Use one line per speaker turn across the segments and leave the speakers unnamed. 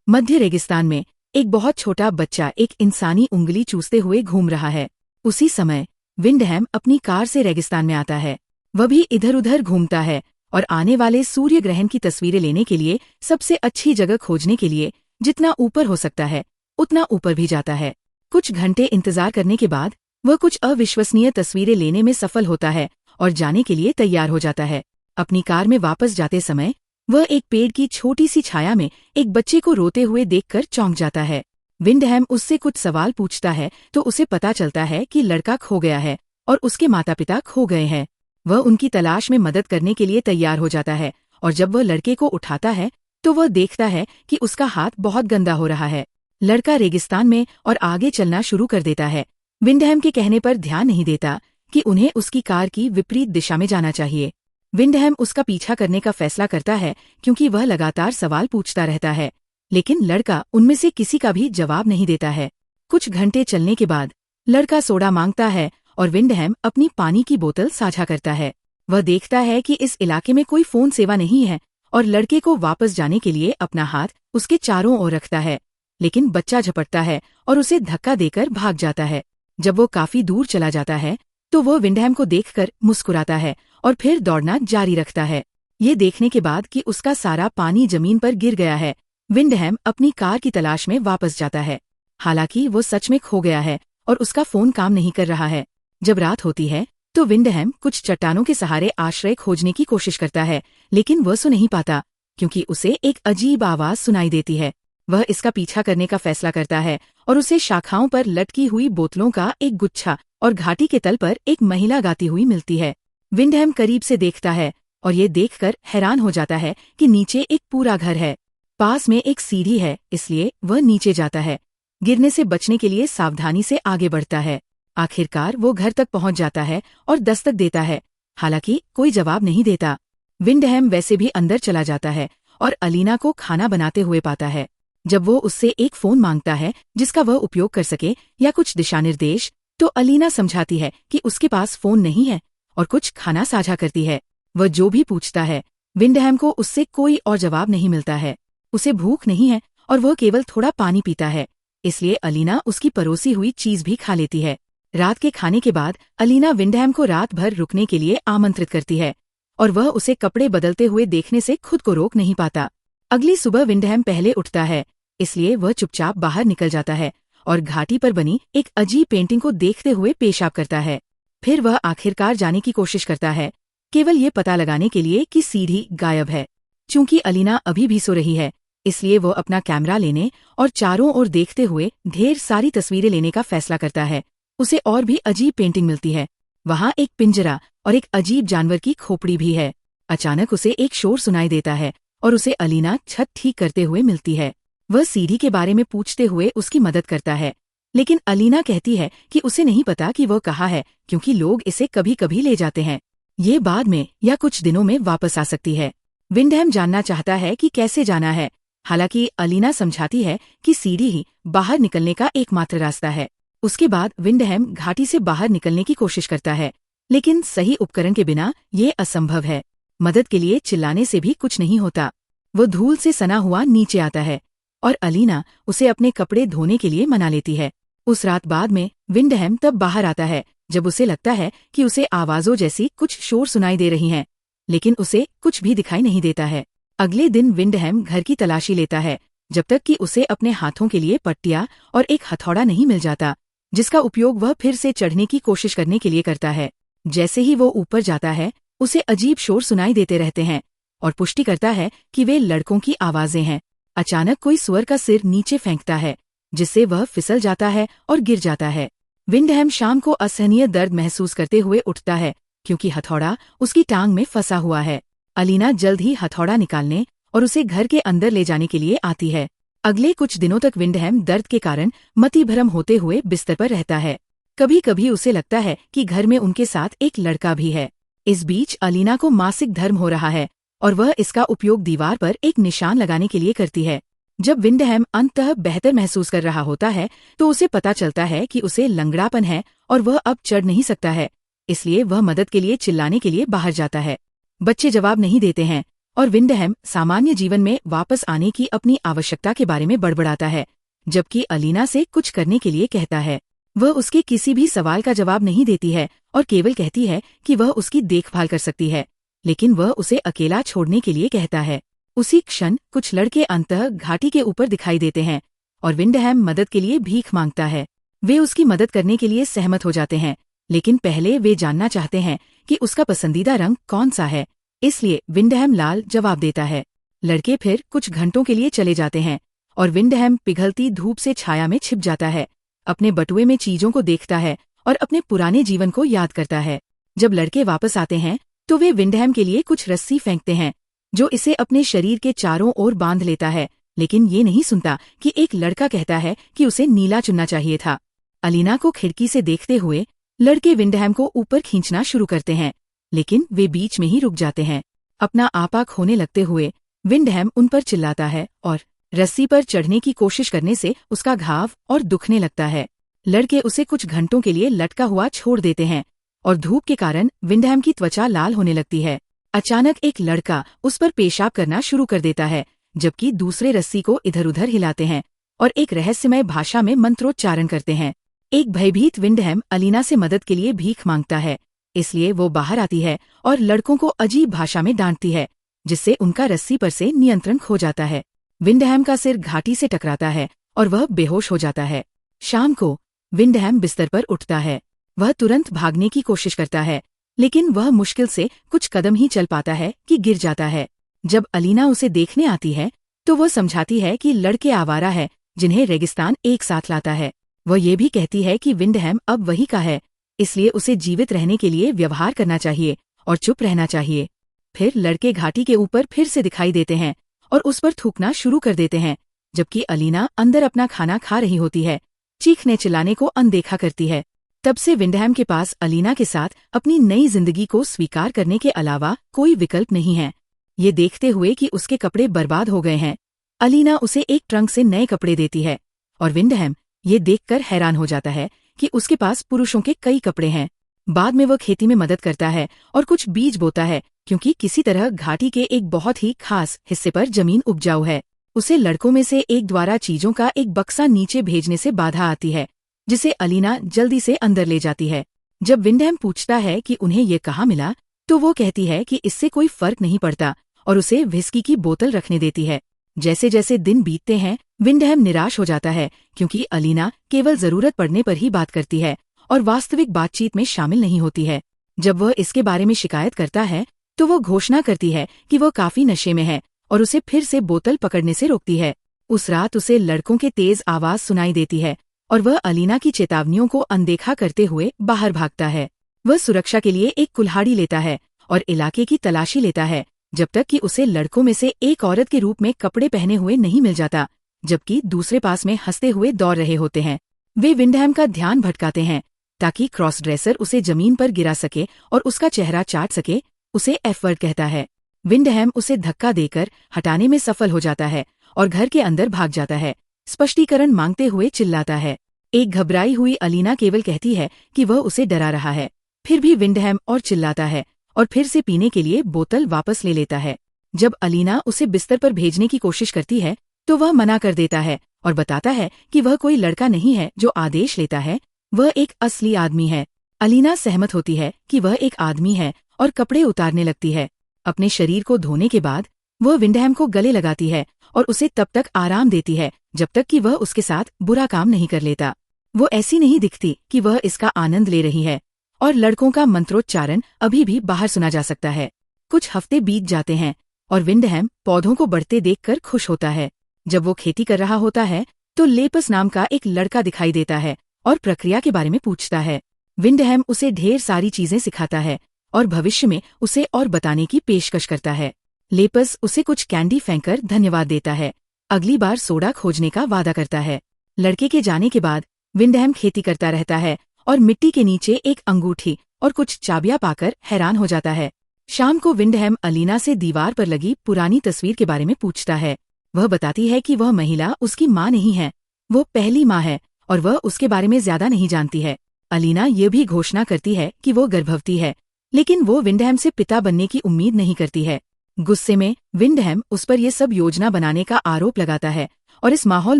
मध्य रेगिस्तान में एक बहुत छोटा बच्चा एक इंसानी उंगली चूसते हुए घूम रहा है। उसी समय विंडहैम अपनी कार से रेगिस्तान में आता है। वह भी इधर उधर घूमता है और आने वाले सूर्य ग्रहण की तस्वीरें लेने के लिए सबसे अच्छी जगह खोजने के लिए जितना ऊपर हो सकता है उतना ऊपर भी जाता है। कुछ घंटे इंतजार करने के बाद वह कुछ अविश्वसनीय तस्वीरें लेने में सफल होता है और जाने के लिए तैयार हो जाता है। अपनी कार में वापस जाते समय वह एक पेड़ की छोटी सी छाया में एक बच्चे को रोते हुए देखकर चौंक जाता है। विंडहैम उससे कुछ सवाल पूछता है तो उसे पता चलता है कि लड़का खो गया है और उसके माता पिता खो गए हैं। वह उनकी तलाश में मदद करने के लिए तैयार हो जाता है और जब वह लड़के को उठाता है तो वह देखता है कि उसका हाथ बहुत गंदा हो रहा है। लड़का रेगिस्तान में और आगे चलना शुरू कर देता है। विंडहैम के कहने पर ध्यान नहीं देता कि उन्हें उसकी कार की विपरीत दिशा में जाना चाहिए। विंडहैम उसका पीछा करने का फैसला करता है क्योंकि वह लगातार सवाल पूछता रहता है, लेकिन लड़का उनमें से किसी का भी जवाब नहीं देता है। कुछ घंटे चलने के बाद लड़का सोडा मांगता है और विंडहैम अपनी पानी की बोतल साझा करता है। वह देखता है कि इस इलाके में कोई फोन सेवा नहीं है और लड़के को वापस जाने के लिए अपना हाथ उसके चारों ओर रखता है, लेकिन बच्चा झपटता है और उसे धक्का देकर भाग जाता है। जब वो काफी दूर चला जाता है तो वो विंडहैम को देखकर मुस्कुराता है और फिर दौड़ना जारी रखता है। ये देखने के बाद कि उसका सारा पानी जमीन पर गिर गया है, विंडहैम अपनी कार की तलाश में वापस जाता है। हालांकि वो सच में खो गया है और उसका फोन काम नहीं कर रहा है। जब रात होती है तो विंडहैम कुछ चट्टानों के सहारे आश्रय खोजने की कोशिश करता है, लेकिन वह सो नहीं पाता क्योंकि उसे एक अजीब आवाज सुनाई देती है। वह इसका पीछा करने का फैसला करता है और उसे शाखाओं पर लटकी हुई बोतलों का एक गुच्छा और घाटी के तल पर एक महिला गाती हुई मिलती है। विंडहैम करीब से देखता है और ये देखकर हैरान हो जाता है कि नीचे एक पूरा घर है। पास में एक सीढ़ी है, इसलिए वह नीचे जाता है। गिरने से बचने के लिए सावधानी से आगे बढ़ता है। आखिरकार वो घर तक पहुंच जाता है और दस्तक देता है, हालांकि कोई जवाब नहीं देता। विंडहैम वैसे भी अंदर चला जाता है और अलीना को खाना बनाते हुए पाता है। जब वो उससे एक फोन मांगता है जिसका वह उपयोग कर सके या कुछ दिशा निर्देश, तो अलीना समझाती है कि उसके पास फोन नहीं है और कुछ खाना साझा करती है। वह जो भी पूछता है विंडहैम को उससे कोई और जवाब नहीं मिलता है। उसे भूख नहीं है और वह केवल थोड़ा पानी पीता है, इसलिए अलीना उसकी परोसी हुई चीज भी खा लेती है। रात के खाने के बाद अलीना विंडहैम को रात भर रुकने के लिए आमंत्रित करती है और वह उसे कपड़े बदलते हुए देखने से खुद को रोक नहीं पाता। अगली सुबह विंडहैम पहले उठता है, इसलिए वह चुपचाप बाहर निकल जाता है और घाटी पर बनी एक अजीब पेंटिंग को देखते हुए पेशाब करता है। फिर वह आखिरकार जाने की कोशिश करता है, केवल ये पता लगाने के लिए कि सीढ़ी गायब है। चूंकि अलीना अभी भी सो रही है, इसलिए वो अपना कैमरा लेने और चारों ओर देखते हुए ढेर सारी तस्वीरें लेने का फैसला करता है। उसे और भी अजीब पेंटिंग मिलती है। वहाँ एक पिंजरा और एक अजीब जानवर की खोपड़ी भी है। अचानक उसे एक शोर सुनाई देता है और उसे अलीना छत ठीक करते हुए मिलती है। वह सीढ़ी के बारे में पूछते हुए उसकी मदद करता है, लेकिन अलीना कहती है कि उसे नहीं पता कि वह कहाँ है क्योंकि लोग इसे कभी कभी ले जाते हैं। ये बाद में या कुछ दिनों में वापस आ सकती है। विंडहैम जानना चाहता है कि कैसे जाना है, हालांकि अलीना समझाती है कि सीढ़ी ही बाहर निकलने का एकमात्र रास्ता है। उसके बाद विंडहैम घाटी से बाहर निकलने की कोशिश करता है, लेकिन सही उपकरण के बिना ये असंभव है। मदद के लिए चिल्लाने से भी कुछ नहीं होता। वो धूल से सना हुआ नीचे आता है और अलीना उसे अपने कपड़े धोने के लिए मना लेती है। उस रात बाद में विंडहैम तब बाहर आता है जब उसे लगता है कि उसे आवाजों जैसी कुछ शोर सुनाई दे रही हैं, लेकिन उसे कुछ भी दिखाई नहीं देता है। अगले दिन विंडहैम घर की तलाशी लेता है जब तक कि उसे अपने हाथों के लिए पट्टियां और एक हथौड़ा नहीं मिल जाता, जिसका उपयोग वह फिर से चढ़ने की कोशिश करने के लिए करता है। जैसे ही वो ऊपर जाता है उसे अजीब शोर सुनाई देते रहते हैं और पुष्टि करता है कि वे लड़कों की आवाजें हैं। अचानक कोई सुअर का सिर नीचे फेंकता है, जिससे वह फिसल जाता है और गिर जाता है। विंडहैम शाम को असहनीय दर्द महसूस करते हुए उठता है क्योंकि हथौड़ा उसकी टांग में फंसा हुआ है। अलीना जल्द ही हथौड़ा निकालने और उसे घर के अंदर ले जाने के लिए आती है। अगले कुछ दिनों तक विंडहैम दर्द के कारण मतिभ्रम होते हुए बिस्तर पर रहता है। कभी कभी उसे लगता है कि घर में उनके साथ एक लड़का भी है। इस बीच अलीना को मासिक धर्म हो रहा है और वह इसका उपयोग दीवार पर एक निशान लगाने के लिए करती है। जब विंडहैम अंततः बेहतर महसूस कर रहा होता है तो उसे पता चलता है कि उसे लंगड़ापन है और वह अब चढ़ नहीं सकता है, इसलिए वह मदद के लिए चिल्लाने के लिए बाहर जाता है। बच्चे जवाब नहीं देते हैं और विंडहैम सामान्य जीवन में वापस आने की अपनी आवश्यकता के बारे में बड़बड़ाता है, जबकि अलीना से कुछ करने के लिए कहता है। वह उसके किसी भी सवाल का जवाब नहीं देती है और केवल कहती है कि वह उसकी देखभाल कर सकती है, लेकिन वह उसे अकेला छोड़ने के लिए कहता है। उसी क्षण कुछ लड़के अंततः घाटी के ऊपर दिखाई देते हैं और विंडहैम मदद के लिए भीख मांगता है। वे उसकी मदद करने के लिए सहमत हो जाते हैं, लेकिन पहले वे जानना चाहते हैं कि उसका पसंदीदा रंग कौन सा है, इसलिए विंडहैम लाल जवाब देता है। लड़के फिर कुछ घंटों के लिए चले जाते हैं और विंडहैम पिघलती धूप से छाया में छिप जाता है, अपने बटुए में चीजों को देखता है और अपने पुराने जीवन को याद करता है। जब लड़के वापस आते हैं तो वे विंडहैम के लिए कुछ रस्सी फेंकते हैं, जो इसे अपने शरीर के चारों ओर बांध लेता है, लेकिन ये नहीं सुनता कि एक लड़का कहता है कि उसे नीला चुनना चाहिए था। अलीना को खिड़की से देखते हुए लड़के विंडहैम को ऊपर खींचना शुरू करते हैं, लेकिन वे बीच में ही रुक जाते हैं। अपना आपा खोने लगते हुए विंडहैम उन पर चिल्लाता है और रस्सी पर चढ़ने की कोशिश करने से उसका घाव और दुखने लगता है। लड़के उसे कुछ घंटों के लिए लटका हुआ छोड़ देते हैं और धूप के कारण विंडहैम की त्वचा लाल होने लगती है। अचानक एक लड़का उस पर पेशाब करना शुरू कर देता है, जबकि दूसरे रस्सी को इधर उधर हिलाते हैं और एक रहस्यमय भाषा में मंत्रोच्चारण करते हैं। एक भयभीत विंडहैम अलीना से मदद के लिए भीख मांगता है, इसलिए वो बाहर आती है और लड़कों को अजीब भाषा में डांटती है, जिससे उनका रस्सी पर से नियंत्रण खो जाता है। विंडहैम का सिर घाटी से टकराता है और वह बेहोश हो जाता है। शाम को विंडहैम बिस्तर पर उठता है। वह तुरंत भागने की कोशिश करता है, लेकिन वह मुश्किल से कुछ कदम ही चल पाता है कि गिर जाता है। जब अलीना उसे देखने आती है तो वह समझाती है कि लड़के आवारा है जिन्हें रेगिस्तान एक साथ लाता है। वह ये भी कहती है कि विंडहैम अब वही का है, इसलिए उसे जीवित रहने के लिए व्यवहार करना चाहिए और चुप रहना चाहिए। फिर लड़के घाटी के ऊपर फिर से दिखाई देते हैं और उस पर थूकना शुरू कर देते हैं, जबकि अलीना अंदर अपना खाना खा रही होती है, चीखने चिल्लाने को अनदेखा करती है। तब से विंडहैम के पास अलीना के साथ अपनी नई जिंदगी को स्वीकार करने के अलावा कोई विकल्प नहीं है। ये देखते हुए कि उसके कपड़े बर्बाद हो गए हैं, अलीना उसे एक ट्रंक से नए कपड़े देती है और विंडहैम ये देखकर हैरान हो जाता है कि उसके पास पुरुषों के कई कपड़े हैं। बाद में वह खेती में मदद करता है और कुछ बीज बोता है, क्योंकि किसी तरह घाटी के एक बहुत ही खास हिस्से पर जमीन उपजाऊ है। उसे लड़कों में से एक द्वारा चीजों का एक बक्सा नीचे भेजने से बाधा आती है, जिसे अलीना जल्दी से अंदर ले जाती है। जब विंडहैम पूछता है कि उन्हें ये कहाँ मिला, तो वो कहती है कि इससे कोई फर्क नहीं पड़ता और उसे व्हिस्की की बोतल रखने देती है। जैसे जैसे दिन बीतते हैं विंडहैम निराश हो जाता है, क्योंकि अलीना केवल जरूरत पड़ने पर ही बात करती है और वास्तविक बातचीत में शामिल नहीं होती है। जब वह इसके बारे में शिकायत करता है तो वो घोषणा करती है कि वह काफी नशे में है और उसे फिर से बोतल पकड़ने से रोकती है। उस रात उसे लड़कों के तेज आवाज सुनाई देती है और वह अलीना की चेतावनियों को अनदेखा करते हुए बाहर भागता है। वह सुरक्षा के लिए एक कुल्हाड़ी लेता है और इलाके की तलाशी लेता है, जब तक कि उसे लड़कों में से एक औरत के रूप में कपड़े पहने हुए नहीं मिल जाता, जबकि दूसरे पास में हंसते हुए दौड़ रहे होते हैं। वे विंडहैम का ध्यान भटकाते हैं ताकि क्रॉस ड्रेसर उसे जमीन पर गिरा सके और उसका चेहरा चाट सके। उसे एफ वर्ड कहता है। विंडहैम उसे धक्का देकर हटाने में सफल हो जाता है और घर के अंदर भाग जाता है, स्पष्टीकरण मांगते हुए चिल्लाता है। एक घबराई हुई अलीना केवल कहती है कि वह उसे डरा रहा है। फिर भी विंडहैम और चिल्लाता है और फिर से पीने के लिए बोतल वापस ले लेता है। जब अलीना उसे बिस्तर पर भेजने की कोशिश करती है तो वह मना कर देता है और बताता है कि वह कोई लड़का नहीं है जो आदेश लेता है, वह एक असली आदमी है। अलीना सहमत होती है कि वह एक आदमी है और कपड़े उतारने लगती है। अपने शरीर को धोने के बाद वह विंडहैम को गले लगाती है और उसे तब तक आराम देती है जब तक कि वह उसके साथ बुरा काम नहीं कर लेता। वो ऐसी नहीं दिखती कि वह इसका आनंद ले रही है और लड़कों का मंत्रोच्चारण अभी भी बाहर सुना जा सकता है। कुछ हफ्ते बीत जाते हैं और विंडहैम पौधों को बढ़ते देखकर खुश होता है। जब वो खेती कर रहा होता है तो लेपस नाम का एक लड़का दिखाई देता है और प्रक्रिया के बारे में पूछता है। विंडहैम उसे ढेर सारी चीजें सिखाता है और भविष्य में उसे और बताने की पेशकश करता है। लेपस उसे कुछ कैंडी फेंककर धन्यवाद देता है, अगली बार सोडा खोजने का वादा करता है। लड़के के जाने के बाद विंडहैम खेती करता रहता है और मिट्टी के नीचे एक अंगूठी और कुछ चाबियां पाकर हैरान हो जाता है। शाम को विंडहैम अलीना से दीवार पर लगी पुरानी तस्वीर के बारे में पूछता है। वह बताती है कि वह महिला उसकी माँ नहीं है, वो पहली माँ है और वह उसके बारे में ज्यादा नहीं जानती है। अलीना ये भी घोषणा करती है कि वो गर्भवती है, लेकिन वो विंडहैम से पिता बनने की उम्मीद नहीं करती है। गुस्से में विंडहैम उस पर ये सब योजना बनाने का आरोप लगाता है और इस माहौल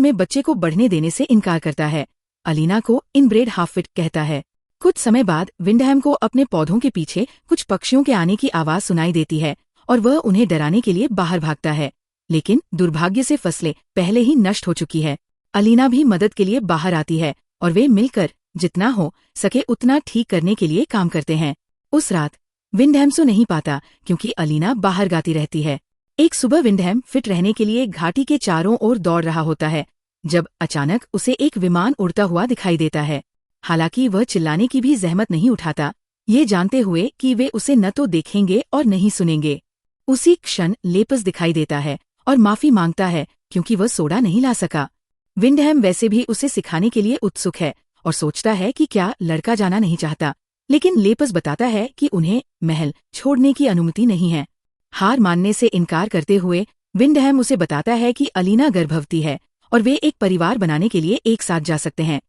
में बच्चे को बढ़ने देने से इनकार करता है। अलीना को इनब्रेड हाफिट कहता है। कुछ समय बाद विंडहैम को अपने पौधों के पीछे कुछ पक्षियों के आने की आवाज सुनाई देती है और वह उन्हें डराने के लिए बाहर भागता है, लेकिन दुर्भाग्य से फसलें पहले ही नष्ट हो चुकी है। अलीना भी मदद के लिए बाहर आती है और वे मिलकर जितना हो सके उतना ठीक करने के लिए काम करते हैं। उस रात विंडहैम सो नहीं पाता क्योंकि अलीना बाहर गाती रहती है। एक सुबह विंडहैम फिट रहने के लिए घाटी के चारों ओर दौड़ रहा होता है जब अचानक उसे एक विमान उड़ता हुआ दिखाई देता है। हालांकि वह चिल्लाने की भी जहमत नहीं उठाता, ये जानते हुए कि वे उसे न तो देखेंगे और नहीं सुनेंगे। उसी क्षण लेपस दिखाई देता है और माफी मांगता है क्योंकि वह सोडा नहीं ला सका। विंडहैम वैसे भी उसे सिखाने के लिए उत्सुक है और सोचता है कि क्या लड़का जाना नहीं चाहता, लेकिन लेपस बताता है कि उन्हें महल छोड़ने की अनुमति नहीं है। हार मानने से इनकार करते हुए विंडहैम उसे बताता है कि अलीना गर्भवती है और वे एक परिवार बनाने के लिए एक साथ जा सकते हैं।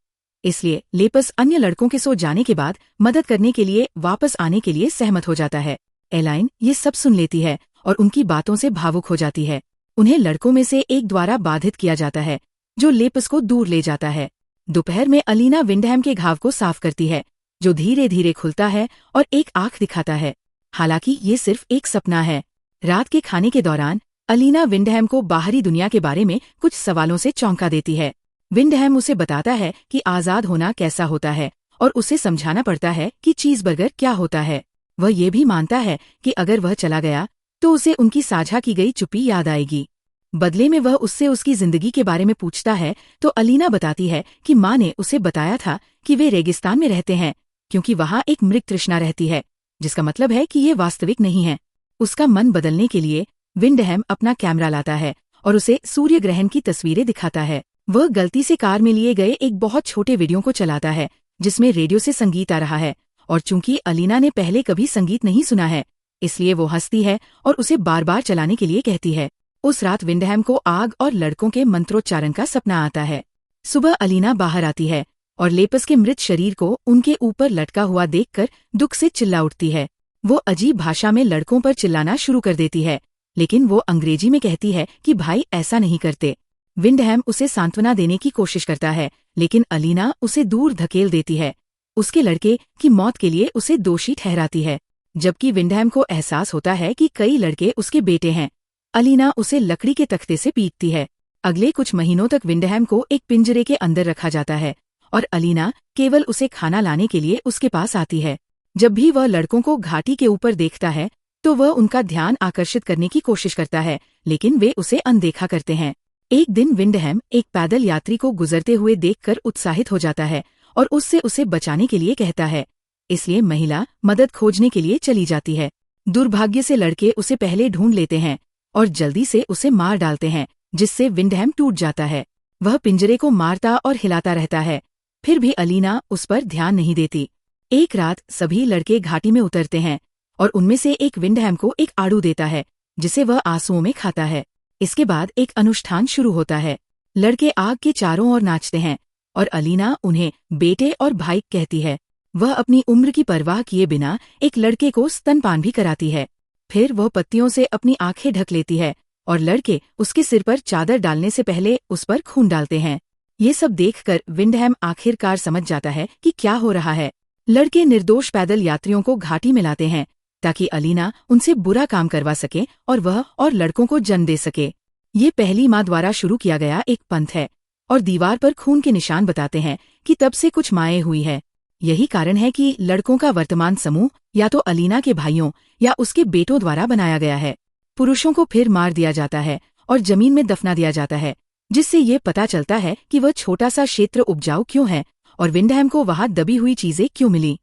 इसलिए लेपस अन्य लड़कों के सो जाने के बाद मदद करने के लिए वापस आने के लिए सहमत हो जाता है। एलाइन ये सब सुन लेती है और उनकी बातों से भावुक हो जाती है। उन्हें लड़कों में से एक द्वारा बाधित किया जाता है जो लेपस को दूर ले जाता है। दोपहर में अलीना विंडहैम के घाव को साफ करती है जो धीरे धीरे खुलता है और एक आंख दिखाता है। हालांकि ये सिर्फ एक सपना है। रात के खाने के दौरान अलीना विंडहैम को बाहरी दुनिया के बारे में कुछ सवालों से चौंका देती है। विंडहैम उसे बताता है कि आजाद होना कैसा होता है और उसे समझाना पड़ता है कि चीज़बर्गर क्या होता है। वह ये भी मानता है कि अगर वह चला गया तो उसे उनकी साझा की गई चुप्पी याद आएगी। बदले में वह उससे उसकी जिंदगी के बारे में पूछता है तो अलीना बताती है कि माँ ने उसे बताया था कि वे रेगिस्तान में रहते हैं क्योंकि वहाँ एक मृग तृष्णा रहती है, जिसका मतलब है कि ये वास्तविक नहीं है। उसका मन बदलने के लिए विंडहैम अपना कैमरा लाता है और उसे सूर्य ग्रहण की तस्वीरें दिखाता है। वह गलती से कार में लिए गए एक बहुत छोटे वीडियो को चलाता है जिसमें रेडियो से संगीत आ रहा है, और चूंकि अलीना ने पहले कभी संगीत नहीं सुना है इसलिए वो हंसती है और उसे बार बार चलाने के लिए कहती है। उस रात विंडहैम को आग और लड़कों के मंत्रोच्चारण का सपना आता है। सुबह अलीना बाहर आती है और लेपस के मृत शरीर को उनके ऊपर लटका हुआ देखकर दुख से चिल्ला उठती है। वो अजीब भाषा में लड़कों पर चिल्लाना शुरू कर देती है, लेकिन वो अंग्रेजी में कहती है कि भाई ऐसा नहीं करते। विंडहैम उसे सांत्वना देने की कोशिश करता है, लेकिन अलीना उसे दूर धकेल देती है। उसके लड़के की मौत के लिए उसे दोषी ठहराती है, जबकि विंडहैम को एहसास होता है कि कई लड़के उसके बेटे हैं। अलीना उसे लकड़ी के तख्ते से पीटती है। अगले कुछ महीनों तक विंडहैम को एक पिंजरे के अंदर रखा जाता है और अलीना केवल उसे खाना लाने के लिए उसके पास आती है। जब भी वह लड़कों को घाटी के ऊपर देखता है तो वह उनका ध्यान आकर्षित करने की कोशिश करता है, लेकिन वे उसे अनदेखा करते हैं। एक दिन विंडहैम एक पैदल यात्री को गुजरते हुए देखकर उत्साहित हो जाता है और उससे उसे बचाने के लिए कहता है। इसलिए महिला मदद खोजने के लिए चली जाती है। दुर्भाग्य से लड़के उसे पहले ढूंढ लेते हैं और जल्दी से उसे मार डालते हैं, जिससे विंडहैम टूट जाता है। वह पिंजरे को मारता और हिलाता रहता है, फिर भी अलीना उस पर ध्यान नहीं देती। एक रात सभी लड़के घाटी में उतरते हैं और उनमें से एक विंडहैम को एक आड़ू देता है जिसे वह आंसुओं में खाता है। इसके बाद एक अनुष्ठान शुरू होता है। लड़के आग के चारों ओर नाचते हैं और अलीना उन्हें बेटे और भाई कहती है। वह अपनी उम्र की परवाह किए बिना एक लड़के को स्तनपान भी कराती है। फिर वह पत्तियों से अपनी आंखें ढक लेती है और लड़के उसके सिर पर चादर डालने से पहले उस पर खून डालते हैं। ये सब देखकर विंडहैम आखिरकार समझ जाता है कि क्या हो रहा है। लड़के निर्दोष पैदल यात्रियों को घाटी में लाते हैं ताकि अलीना उनसे बुरा काम करवा सके और वह और लड़कों को जन्म दे सके। ये पहली माँ द्वारा शुरू किया गया एक पंथ है और दीवार पर खून के निशान बताते हैं कि तब से कुछ माएँ हुई है। यही कारण है कि लड़कों का वर्तमान समूह या तो अलीना के भाइयों या उसके बेटों द्वारा बनाया गया है। पुरुषों को फिर मार दिया जाता है और जमीन में दफना दिया जाता है, जिससे ये पता चलता है कि वह छोटा सा क्षेत्र उपजाऊ क्यों है और विंडहैम को वहाँ दबी हुई चीजें क्यों मिली।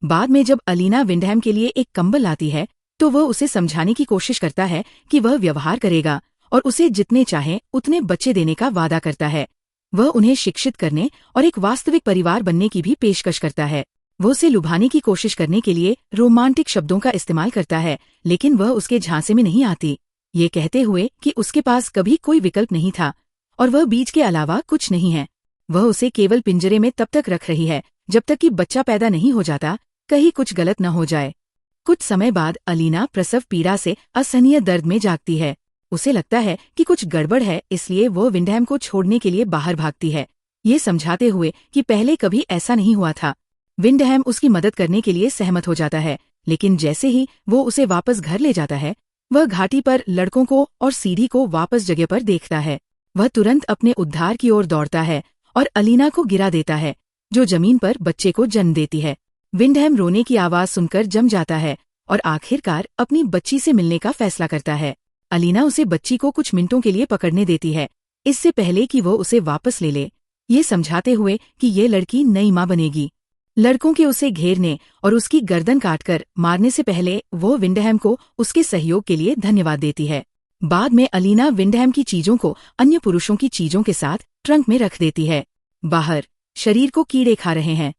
बाद में जब अलीना विंडहैम के लिए एक कंबल लाती है तो वह उसे समझाने की कोशिश करता है कि वह व्यवहार करेगा और उसे जितने चाहे उतने बच्चे देने का वादा करता है। वह उन्हें शिक्षित करने और एक वास्तविक परिवार बनने की भी पेशकश करता है। वह उसे लुभाने की कोशिश करने के लिए रोमांटिक शब्दों का इस्तेमाल करता है, लेकिन वह उसके झांसे में नहीं आती, ये कहते हुए कि उसके पास कभी कोई विकल्प नहीं था और वह बीज के अलावा कुछ नहीं है। वह उसे केवल पिंजरे में तब तक रख रही है जब तक कि बच्चा पैदा नहीं हो जाता, कहीं कुछ गलत न हो जाए। कुछ समय बाद अलीना प्रसव पीड़ा से असहनीय दर्द में जागती है। उसे लगता है कि कुछ गड़बड़ है, इसलिए वो विंडहैम को छोड़ने के लिए बाहर भागती है, ये समझाते हुए कि पहले कभी ऐसा नहीं हुआ था। विंडहैम उसकी मदद करने के लिए सहमत हो जाता है, लेकिन जैसे ही वो उसे वापस घर ले जाता है, वह घाटी पर लड़कों को और सीढ़ी को वापस जगह पर देखता है। वह तुरंत अपने उद्धार की ओर दौड़ता है और अलीना को गिरा देता है, जो जमीन पर बच्चे को जन्म देती है। विंडहैम रोने की आवाज सुनकर जम जाता है और आखिरकार अपनी बच्ची से मिलने का फैसला करता है। अलीना उसे बच्ची को कुछ मिनटों के लिए पकड़ने देती है, इससे पहले कि वो उसे वापस ले ले, ये समझाते हुए कि ये लड़की नई माँ बनेगी। लड़कों के उसे घेरने और उसकी गर्दन काटकर मारने से पहले वो विंडहैम को उसके सहयोग के लिए धन्यवाद देती है। बाद में अलीना विंडहैम की चीजों को अन्य पुरुषों की चीजों के साथ ट्रंक में रख देती है। बाहर शरीर को कीड़े खा रहे हैं।